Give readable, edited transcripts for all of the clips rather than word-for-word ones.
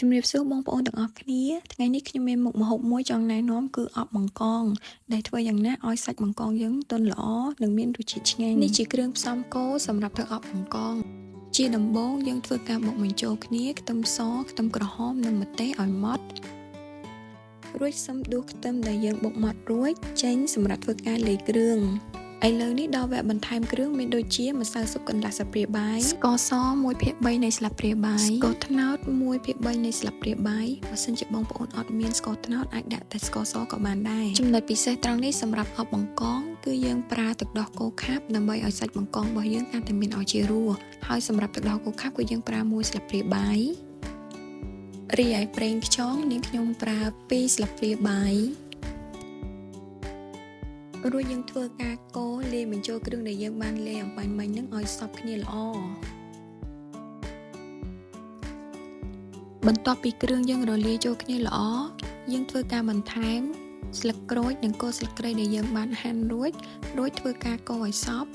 ជំរាបសួរបងប្អូនទាំងអស់គ្នាថ្ងៃនេះខ្ញុំមានមុខម្ហូបមួយចង់ណែនាំគឺអប់បង្កងដែលធ្វើយ៉ាងណាឲ្យសាច់បង្កងយើងទន់ល្អនិងមានរសជាតិឆ្ងាញ់នេះជាគ្រឿងផ្សំគោលសម្រាប់ធ្វើអប់បង្កងជាដំបូងយើងធ្វើការបុកបញ្ចូលគ្នាខ្ទឹមសខ្ទឹមក្រហមនិងម្ទេសឲ្យម៉ត់រួចសិមដួសខ្ទឹមដែលយើងបុកម៉ត់រួចចេញសម្រាប់ធ្វើការលាយគ្រឿងឥឡូវនេះដល់វគ្គបន្ថែមគ្រឿងមានដូចជាម្សៅស៊ុបកន្លះស្លាបព្រាបាយស្ករស 1/3 នៃស្លាបព្រាបាយស្ករត្នោត 1/3 នៃស្លាបព្រាបាយបើសិនជាបងប្អូនអត់មានស្ករត្នោតអាចដាក់តែស្ករសក៏បានដែរចំណុចពិសេសត្រង់នេះសម្រាប់អប់បង្កងគឺយើងប្រើទឹកដោះគោខាប់ដើម្បីឲ្យសាច់បង្កងរបស់យើងកាន់តែមានឲ្យជារសហើយសម្រាប់ទឹកដោះគោខាប់គឺយើងប្រើ1ស្លាបព្រាបាយរីឯប្រេងខ្យងនាងខ្ញុំប្រើ2ស្លាបព្រាបាយរួចយើងធ្វើការកូរលាយបញ្ចូលគ្រឿងដែលយើងបានលាយអំបញ្ញមិញនឹងឲ្យសព្វគ្នាល្អបន្ទាប់ពីគ្រឿងយើងរលាយចូលគ្នាល្អយើងធ្វើការបន្ថែមស្លឹកក្រូចនិងគល់ស្លឹកគ្រៃដែលយើងបានហាន់រួចធ្វើការកូរឲ្យសព្វ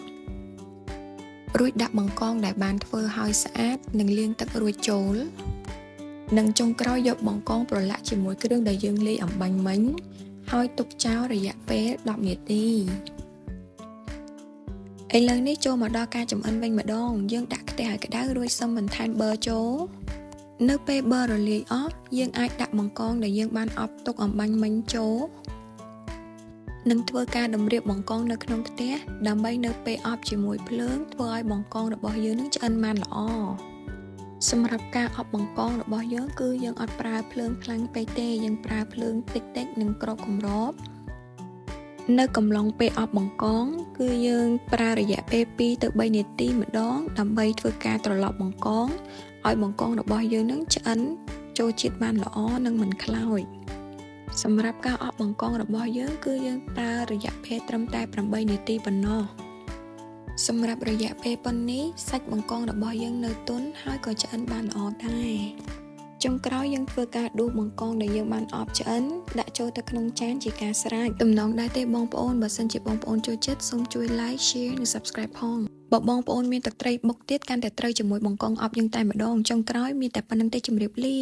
រួចដាក់បង្កងដែលបានធ្វើឲ្យស្អាតនិងលាងទឹករួចចូលនិងចុងក្រោយយកបង្កងប្រឡាក់ជាមួយគ្រឿងដែលយើងលាយអំបញ្ញមិញហើយទុកចោលរយៈពេល10នាទីឥឡូវនេះចូលមកដល់ការចម្អិនវិញម្ដងយើងដាក់ខ្ទះឲ្យក្តៅរួចសិមបន្ថែមប៊ឺចូលនៅពេលប៊ឺរលាយអស់យើងអាចដាក់បង្កងដែលយើងបានអប់ទុកអំបញ្ញមិញចូលនិងធ្វើការតម្រៀបបង្កងនៅក្នុងខ្ទះដើម្បីនៅពេលអប់ជាមួយភ្លើងធ្វើឲ្យបង្កងរបស់យើងនឹងឆ្អិនបានល្អសម្រាប់ការអប់បង្កងរបស់យើងគឺយើងអត់ប្រើភ្លើងខ្លាំងពេកទេយើងប្រើភ្លើងតិចៗនិងក្របកម្របនៅកំឡុងពេលអប់បង្កងគឺយើងប្រើរយៈពេល2ទៅ3នាទីម្ដងដើម្បីធ្វើការត្រឡប់បង្កងឲ្យបង្កងរបស់យើងនឹងឆ្អិនចូលជាតិបានល្អនិងមិនខ្លោចសម្រាប់ការអប់បង្កងរបស់យើងគឺយើងប្រើរយៈពេលត្រឹមតែ8នាទីប៉ុណ្ណោះសម្រាប់រយៈពេលប៉ុណ្នេះសាច់បង្កងរបស់យើងនៅទន់ហើយក៏ឆ្អិនបានល្អដែរចុងក្រោយយើងធ្វើការដួសបង្កងដែលយើងបានអប់ឆ្អិនដាក់ចូលទៅក្នុងចានជាការស្រេចទំនងដែរទេបងប្អូនបើសិនជាបងប្អូនចូលចិត្តសូមជួយ like share និង subscribe ផងបើបងប្អូនមានទឹកត្រីបុកទៀតកាន់តែត្រូវជាមួយបង្កងអប់យើងតែម្ដងចុងក្រោយមានតែប៉ុណ្្នឹងទេជម្រាបលា